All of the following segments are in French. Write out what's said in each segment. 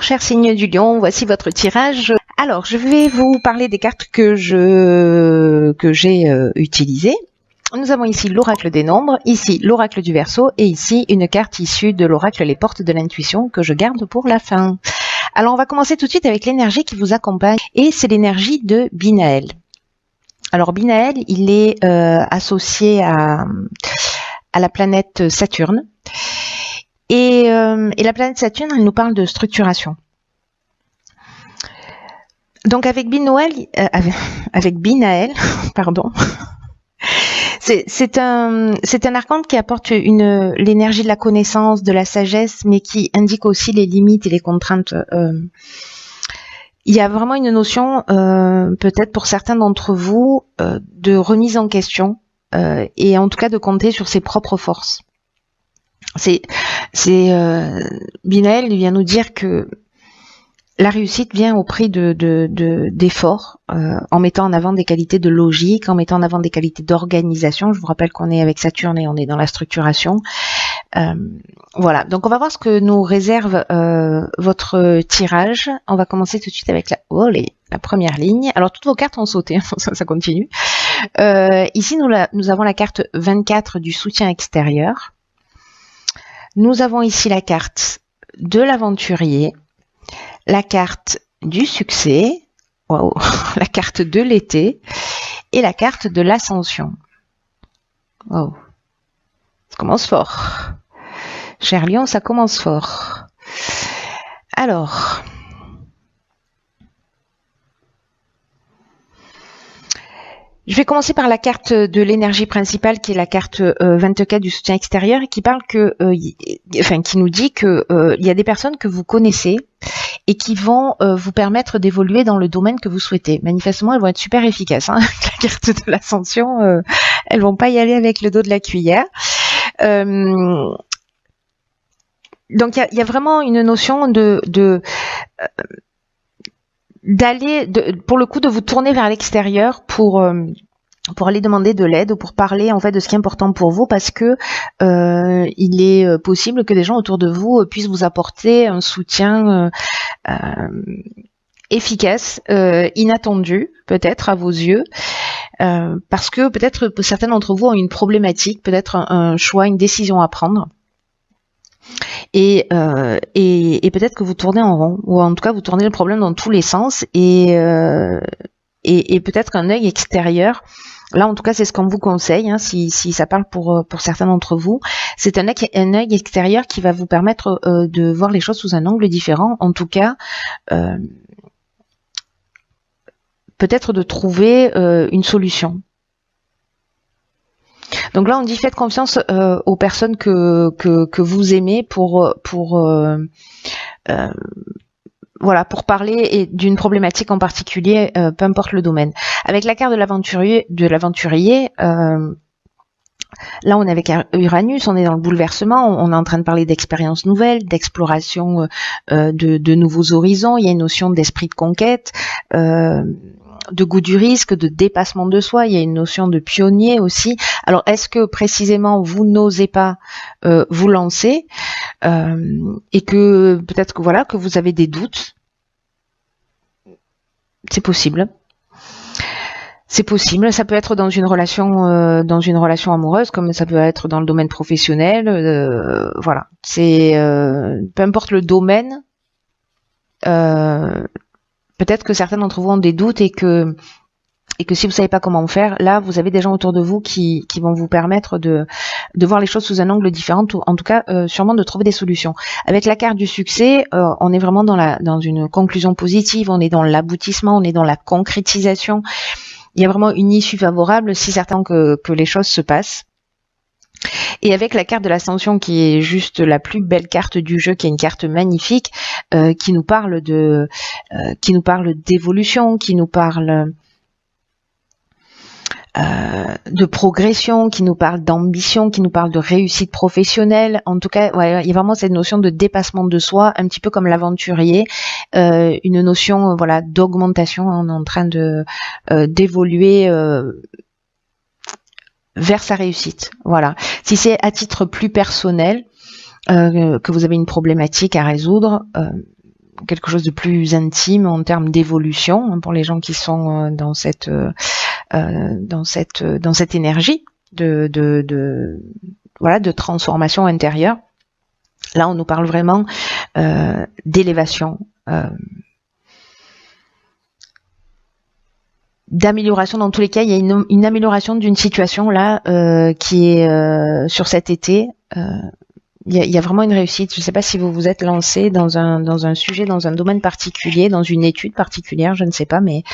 Bonjour cher signe du lion, voici votre tirage. Alors je vais vous parler des cartes que j'ai utilisées. Nous avons ici l'oracle des nombres, ici l'oracle du Verseau et ici une carte issue de l'oracle Les Portes de l'intuition que je garde pour la fin. Alors on va commencer tout de suite avec l'énergie qui vous accompagne et c'est l'énergie de Binaël. Alors Binaël, il est associé à la planète Saturne. Et la planète Saturne, elle nous parle de structuration. Donc avec Binaël, pardon, c'est un archange qui apporte l'énergie de la connaissance, de la sagesse, mais qui indique aussi les limites et les contraintes. Il y a vraiment une notion, peut-être pour certains d'entre vous, de remise en question et en tout cas de compter sur ses propres forces. Binaël vient nous dire que la réussite vient au prix d'efforts, en mettant en avant des qualités de logique, en mettant en avant des qualités d'organisation. Je vous rappelle qu'on est avec Saturne et on est dans la structuration. Voilà, donc on va voir ce que nous réserve votre tirage. On va commencer tout de suite avec la première ligne. Alors toutes vos cartes ont sauté, ça continue. Ici nous avons la carte 24 du soutien extérieur. Nous avons ici la carte de l'aventurier, la carte du succès, wow, la carte de l'été et la carte de l'ascension. Wow. Ça commence fort. Cher Lion, ça commence fort. Alors, je vais commencer par la carte de l'énergie principale qui est la carte 24 du soutien extérieur et qui parle qui nous dit que il y a des personnes que vous connaissez et qui vont vous permettre d'évoluer dans le domaine que vous souhaitez. Manifestement, elles vont être super efficaces. Hein. La carte de l'ascension, elles vont pas y aller avec le dos de la cuillère. Donc il y a vraiment une notion pour le coup de vous tourner vers l'extérieur pour aller demander de l'aide ou pour parler en fait de ce qui est important pour vous parce que il est possible que des gens autour de vous puissent vous apporter un soutien efficace, inattendu peut-être à vos yeux parce que peut-être certains d'entre vous ont une problématique, peut-être un choix, une décision à prendre. Et peut-être que vous tournez en rond, ou en tout cas vous tournez le problème dans tous les sens, et peut-être qu'un œil extérieur, là en tout cas c'est ce qu'on vous conseille, hein, si ça parle pour certains d'entre vous, c'est un œil extérieur qui va vous permettre de voir les choses sous un angle différent, en tout cas peut-être de trouver une solution. Donc là, on dit faites confiance aux personnes que vous aimez pour parler d'une problématique en particulier, peu importe le domaine. Avec la carte de l'aventurier, là on est avec Uranus, on est dans le bouleversement, on est en train de parler d'expériences nouvelles, d'exploration de nouveaux horizons. Il y a une notion d'esprit de conquête. De goût du risque, de dépassement de soi, il y a une notion de pionnier aussi. Alors est-ce que précisément vous n'osez pas vous lancer et que peut-être que vous avez des doutes? C'est possible. C'est possible, ça peut être dans une relation amoureuse comme ça peut être dans le domaine professionnel, voilà. C'est peu importe le domaine. Peut-être que certains d'entre vous ont des doutes et que si vous savez pas comment faire, là vous avez des gens autour de vous qui vont vous permettre de voir les choses sous un angle différent, en tout cas sûrement de trouver des solutions. Avec la carte du succès, on est vraiment dans une conclusion positive, on est dans l'aboutissement, on est dans la concrétisation. Il y a vraiment une issue favorable si certains que les choses se passent. Et avec la carte de l'ascension qui est juste la plus belle carte du jeu, qui est une carte magnifique, qui nous parle d'évolution, qui nous parle de progression, qui nous parle d'ambition, qui nous parle de réussite professionnelle. En tout cas, il y a vraiment cette notion de dépassement de soi, un petit peu comme l'aventurier, une notion d'augmentation. On est en train d'évoluer vers sa réussite. Voilà. Si c'est à titre plus personnel, que vous avez une problématique à résoudre, quelque chose de plus intime en termes d'évolution, hein, pour les gens qui sont dans cette énergie de transformation intérieure. Là, on nous parle vraiment d'élévation, d'amélioration. Dans tous les cas, il y a une amélioration d'une situation là qui est sur cet été. Il y a vraiment une réussite. Je ne sais pas si vous vous êtes lancé dans un sujet, dans un domaine particulier, dans une étude particulière, je ne sais pas, mais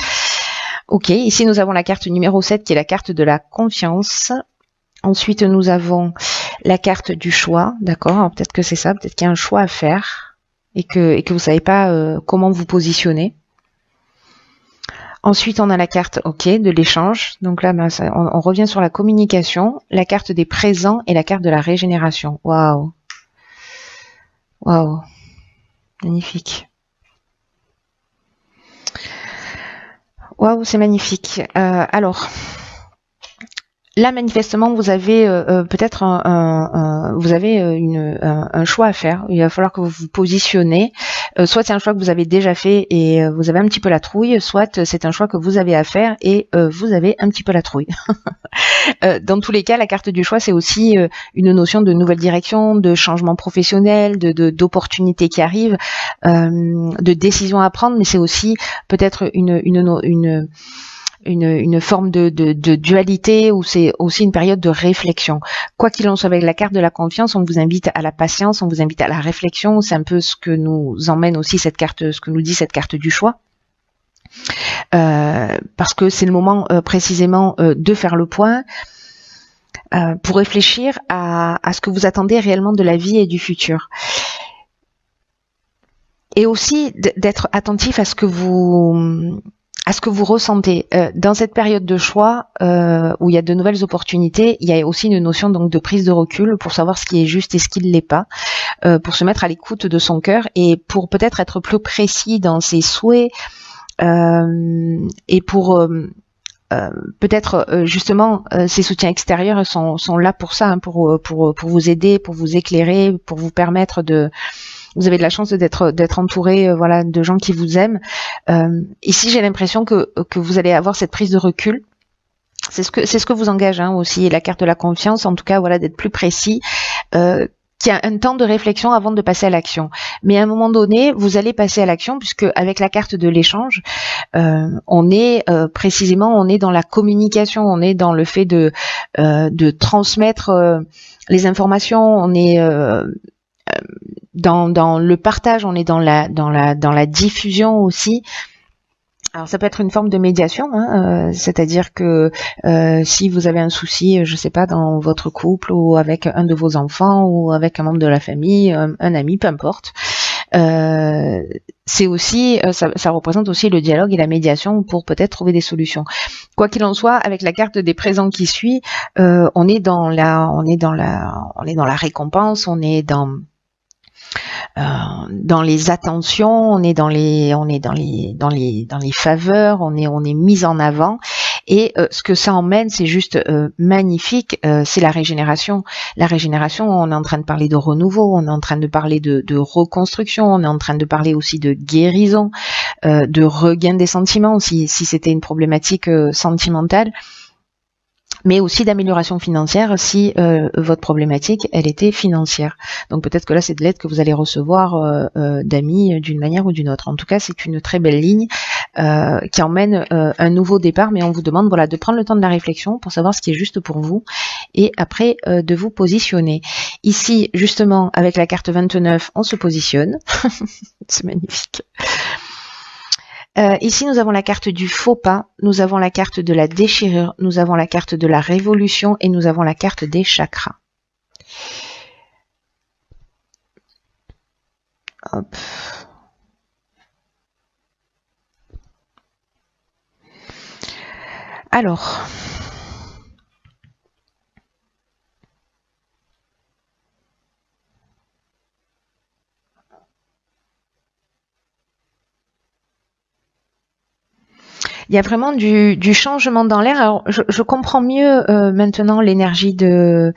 ok. Ici, nous avons la carte numéro 7 qui est la carte de la confiance. Ensuite, nous avons la carte du choix, d'accord. Peut-être que c'est ça, peut-être qu'il y a un choix à faire et que vous savez pas comment vous positionner. Ensuite, on a la carte de l'échange. Donc là, on revient sur la communication, la carte des présents et la carte de la régénération. Waouh, waouh, magnifique. Waouh, c'est magnifique. Alors. Là, manifestement, vous avez peut-être vous avez un choix à faire. Il va falloir que vous vous positionnez. Soit c'est un choix que vous avez déjà fait et vous avez un petit peu la trouille, soit c'est un choix que vous avez à faire et vous avez un petit peu la trouille. Dans tous les cas, la carte du choix, c'est aussi une notion de nouvelle direction, de changement professionnel, d'opportunités qui arrivent, de décisions à prendre, mais c'est aussi peut-être une forme de dualité où c'est aussi une période de réflexion. Quoi qu'il en soit, avec la carte de la confiance, on vous invite à la patience, on vous invite à la réflexion. C'est un peu ce que nous emmène aussi cette carte, ce que nous dit cette carte du choix. Parce que c'est le moment précisément de faire le point pour réfléchir à ce que vous attendez réellement de la vie et du futur. Et aussi d'être attentif à ce que vous ressentez. Dans cette période de choix où il y a de nouvelles opportunités, il y a aussi une notion donc de prise de recul pour savoir ce qui est juste et ce qui ne l'est pas, pour se mettre à l'écoute de son cœur et pour peut-être être plus précis dans ses souhaits et pour peut-être justement ces soutiens extérieurs sont là pour ça, hein, pour vous aider, pour vous éclairer, pour vous permettre de... Vous avez de la chance d'être entouré voilà, de gens qui vous aiment. Ici, j'ai l'impression que vous allez avoir cette prise de recul. C'est ce que vous engage hein, aussi, et la carte de la confiance, en tout cas, voilà, d'être plus précis, qu'il y a un temps de réflexion avant de passer à l'action. Mais à un moment donné, vous allez passer à l'action, puisque avec la carte de l'échange, on est précisément, on est dans la communication, on est dans le fait de transmettre les informations, on est dans le partage, on est dans la diffusion aussi. Alors ça peut être une forme de médiation, hein, c'est-à-dire que si vous avez un souci, je sais pas, dans votre couple ou avec un de vos enfants ou avec un membre de la famille, un ami, peu importe, c'est aussi ça représente aussi le dialogue et la médiation pour peut-être trouver des solutions. Quoi qu'il en soit, avec la carte des présents qui suit, on est dans la récompense, on est dans les attentions, on est dans les faveurs, on est mis en avant. Et ce que ça emmène, c'est juste magnifique, c'est la régénération. La régénération, on est en train de parler de renouveau, on est en train de parler de reconstruction, on est en train de parler aussi de guérison, de regain des sentiments, si c'était une problématique sentimentale, mais aussi d'amélioration financière si votre problématique, elle était financière. Donc peut-être que là, c'est de l'aide que vous allez recevoir d'amis d'une manière ou d'une autre. En tout cas, c'est une très belle ligne qui emmène un nouveau départ, mais on vous demande voilà, de prendre le temps de la réflexion pour savoir ce qui est juste pour vous et après de vous positionner. Ici, justement, avec la carte 29, on se positionne. C'est magnifique. Ici, nous avons la carte du faux pas, nous avons la carte de la déchirure, nous avons la carte de la révolution et nous avons la carte des chakras. Hop. Alors... il y a vraiment du changement dans l'air. Alors, je comprends mieux maintenant l'énergie de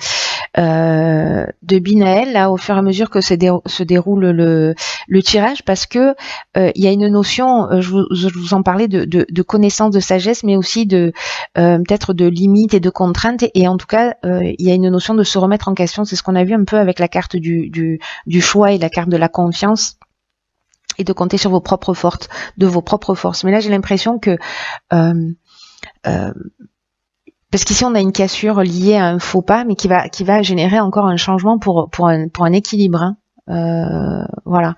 de Binaël là au fur et à mesure que se déroule le tirage, parce que il y a une notion, je vous en parlais de connaissance, de sagesse, mais aussi de peut-être de limites et de contraintes, et en tout cas il y a une notion de se remettre en question. C'est ce qu'on a vu un peu avec la carte du choix et la carte de la confiance, et de compter sur vos propres forces, Mais là, j'ai l'impression que parce qu'ici on a une cassure liée à un faux pas, mais qui va générer encore un changement pour un équilibre. Voilà,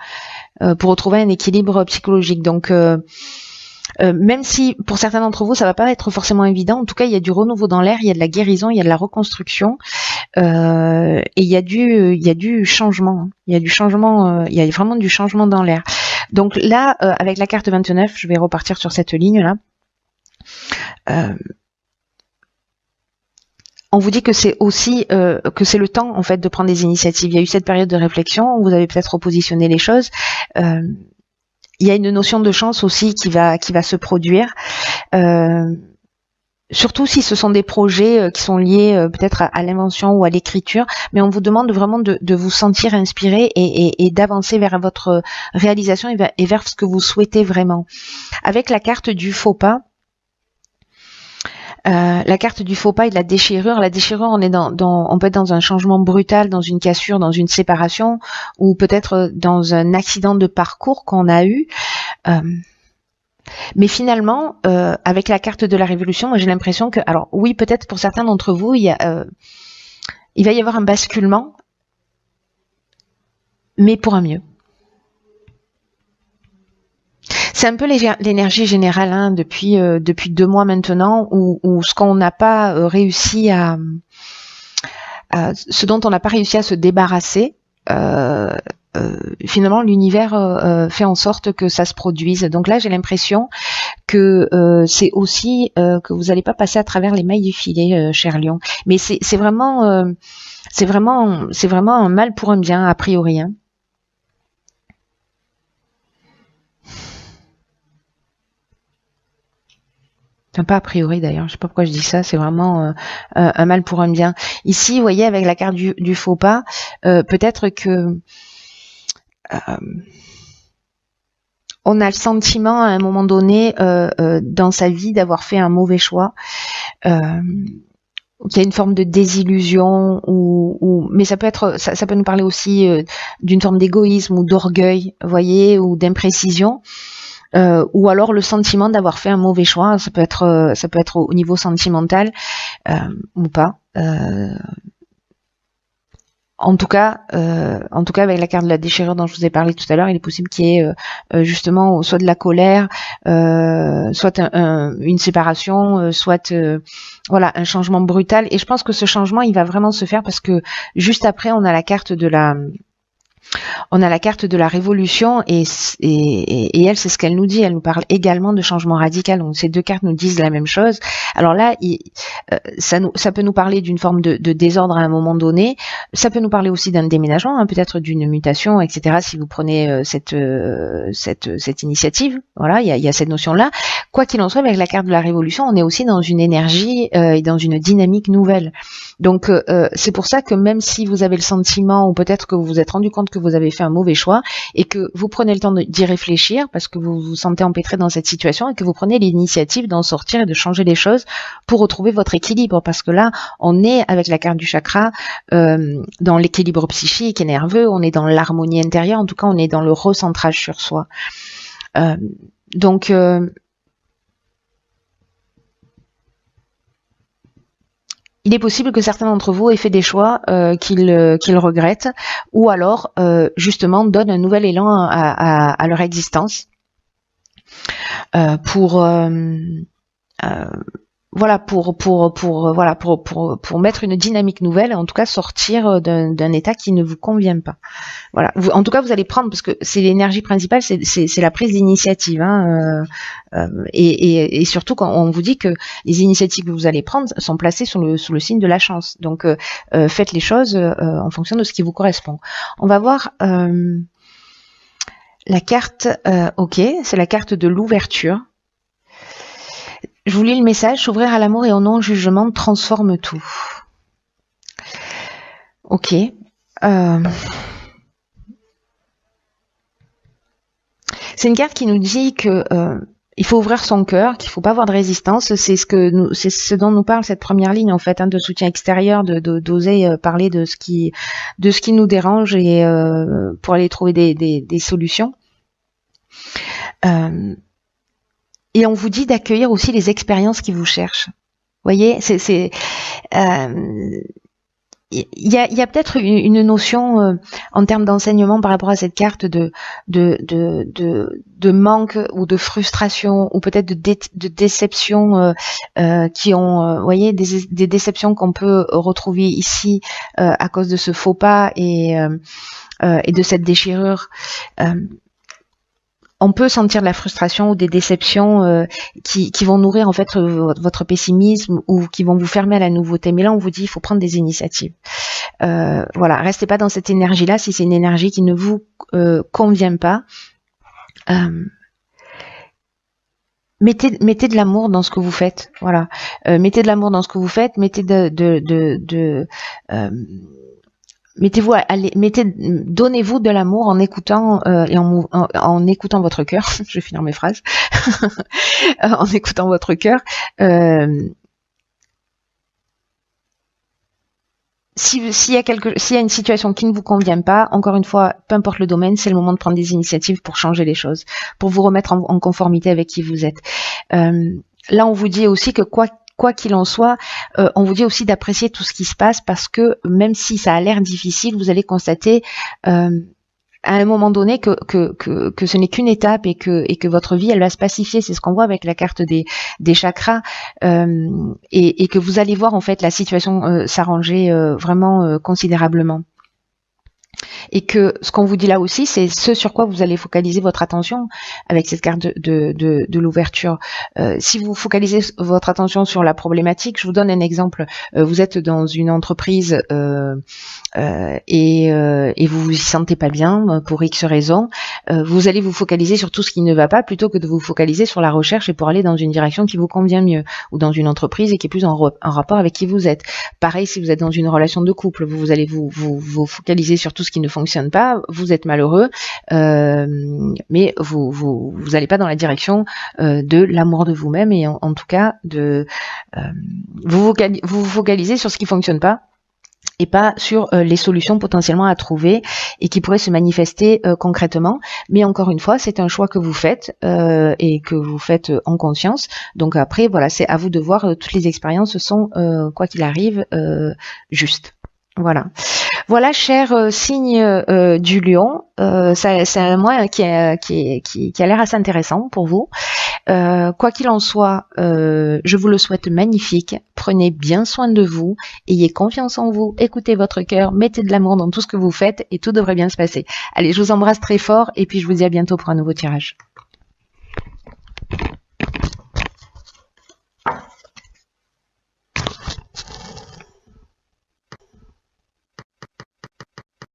pour retrouver un équilibre psychologique. Donc même si pour certains d'entre vous ça va pas être forcément évident, en tout cas il y a du renouveau dans l'air, il y a de la guérison, il y a de la reconstruction, et il y a du changement. Il y a vraiment du changement dans l'air. Donc là, avec la carte 29, je vais repartir sur cette ligne là. On vous dit que c'est aussi que c'est le temps en fait de prendre des initiatives. Il y a eu cette période de réflexion où vous avez peut-être repositionné les choses. Il y a une notion de chance aussi qui va se produire. Surtout si ce sont des projets qui sont liés peut-être à l'invention ou à l'écriture, mais on vous demande vraiment de vous sentir inspiré et d'avancer vers votre réalisation et vers ce que vous souhaitez vraiment. Avec la carte du faux pas, la carte du faux pas et de la déchirure, on peut être dans un changement brutal, dans une cassure, dans une séparation, ou peut-être dans un accident de parcours qu'on a eu. Mais finalement, avec la carte de la révolution, moi j'ai l'impression que, alors oui, peut-être pour certains d'entre vous, il va y avoir un basculement, mais pour un mieux. C'est un peu l'énergie générale depuis 2 mois maintenant, où ce qu'on n'a pas réussi ce dont on n'a pas réussi à se débarrasser, finalement l'univers fait en sorte que ça se produise. Donc là j'ai l'impression que c'est aussi que vous n'allez pas passer à travers les mailles du filet, cher Lion. Mais c'est vraiment un mal pour un bien a priori. Enfin, pas a priori d'ailleurs, je sais pas pourquoi je dis ça, c'est vraiment un mal pour un bien. Ici, vous voyez, avec la carte du faux pas, peut-être que on a le sentiment à un moment donné dans sa vie d'avoir fait un mauvais choix, qu'il y a une forme de désillusion, mais ça peut nous parler aussi d'une forme d'égoïsme ou d'orgueil, vous voyez, ou d'imprécision. Ou alors le sentiment d'avoir fait un mauvais choix, ça peut être au niveau sentimental ou pas. En tout cas, avec la carte de la déchirure dont je vous ai parlé tout à l'heure, il est possible qu'il y ait justement soit de la colère, soit une séparation, soit voilà, un changement brutal. Et je pense que ce changement, il va vraiment se faire parce que juste après, on a la carte de la révolution, et elle, c'est ce qu'elle nous dit. Elle nous parle également de changement radical. Donc ces deux cartes nous disent la même chose. Alors là, ça peut nous parler d'une forme de désordre à un moment donné. Ça peut nous parler aussi d'un déménagement, peut-être d'une mutation, etc. Si vous prenez cette initiative, voilà, il y a cette notion-là. Quoi qu'il en soit, avec la carte de la révolution, on est aussi dans une énergie et dans une dynamique nouvelle. Donc c'est pour ça que même si vous avez le sentiment, ou peut-être que vous vous êtes rendu compte que vous avez fait un mauvais choix, et que vous prenez le temps d'y réfléchir parce que vous vous sentez empêtré dans cette situation, et que vous prenez l'initiative d'en sortir et de changer les choses pour retrouver votre équilibre, parce que là on est avec la carte du chakra dans l'équilibre psychique et nerveux, on est dans l'harmonie intérieure, en tout cas on est dans le recentrage sur soi. Donc il est possible que certains d'entre vous aient fait des choix qu'ils regrettent, ou alors justement donnent un nouvel élan à leur existence pour mettre une dynamique nouvelle, en tout cas sortir d'un état qui ne vous convient pas. Voilà. En tout cas, vous allez prendre, parce que c'est l'énergie principale, c'est la prise d'initiative, et surtout quand on vous dit que les initiatives que vous allez prendre sont placées sous le signe de la chance. Donc, faites les choses en fonction de ce qui vous correspond. On va voir la carte. Ok, c'est la carte de l'ouverture. Je vous lis le message: s'ouvrir à l'amour et au non-jugement transforme tout. Ok. C'est une carte qui nous dit que il faut ouvrir son cœur, qu'il faut pas avoir de résistance. C'est ce dont nous parle cette première ligne en fait, hein, de soutien extérieur, d'oser parler de ce qui nous dérange et pour aller trouver des solutions. Et on vous dit d'accueillir aussi les expériences qui vous cherchent. Vous voyez, il y a peut-être une notion en termes d'enseignement par rapport à cette carte de manque ou de frustration ou peut-être de déception qui ont, vous voyez, des déceptions qu'on peut retrouver ici à cause de ce faux pas et de cette déchirure. On peut sentir de la frustration ou des déceptions qui vont nourrir en fait votre pessimisme ou qui vont vous fermer à la nouveauté. Mais là, on vous dit, il faut prendre des initiatives. Voilà, restez pas dans cette énergie-là si c'est une énergie qui ne vous convient pas. Mettez de l'amour dans ce que vous faites. Voilà, mettez de l'amour dans ce que vous faites. Donnez-vous de l'amour en écoutant et en écoutant votre cœur. Je vais finir mes phrases. En écoutant votre cœur. S'il y a une situation qui ne vous convient pas, encore une fois, peu importe le domaine, c'est le moment de prendre des initiatives pour changer les choses, pour vous remettre en conformité avec qui vous êtes. Là, on vous dit aussi que quoi qu'il en soit, on vous dit aussi d'apprécier tout ce qui se passe parce que même si ça a l'air difficile, vous allez constater à un moment donné que ce n'est qu'une étape et que votre vie elle va se pacifier. C'est ce qu'on voit avec la carte des chakras et que vous allez voir en fait la situation s'arranger vraiment considérablement. Et que ce qu'on vous dit là aussi, c'est ce sur quoi vous allez focaliser votre attention avec cette carte de l'ouverture. Si vous focalisez votre attention sur la problématique, je vous donne un exemple. Vous êtes dans une entreprise et vous vous y sentez pas bien pour X raisons. Vous allez vous focaliser sur tout ce qui ne va pas plutôt que de vous focaliser sur la recherche et pour aller dans une direction qui vous convient mieux ou dans une entreprise et qui est plus en rapport avec qui vous êtes. Pareil, si vous êtes dans une relation de couple, vous allez vous focaliser sur tout ce qui ne fonctionne pas, vous êtes malheureux, mais vous n'allez pas dans la direction de l'amour de vous-même et en tout cas vous vous focalisez sur ce qui fonctionne pas et pas sur les solutions potentiellement à trouver et qui pourraient se manifester concrètement. Mais encore une fois, c'est un choix que vous faites et que vous faites en conscience. Donc après, voilà, c'est à vous de voir. Toutes les expériences sont, quoi qu'il arrive, justes. Voilà, cher signe du lion, c'est un mois qui a l'air assez intéressant pour vous. Quoi qu'il en soit, je vous le souhaite magnifique. Prenez bien soin de vous, ayez confiance en vous, écoutez votre cœur, mettez de l'amour dans tout ce que vous faites et tout devrait bien se passer. Allez, je vous embrasse très fort et puis je vous dis à bientôt pour un nouveau tirage.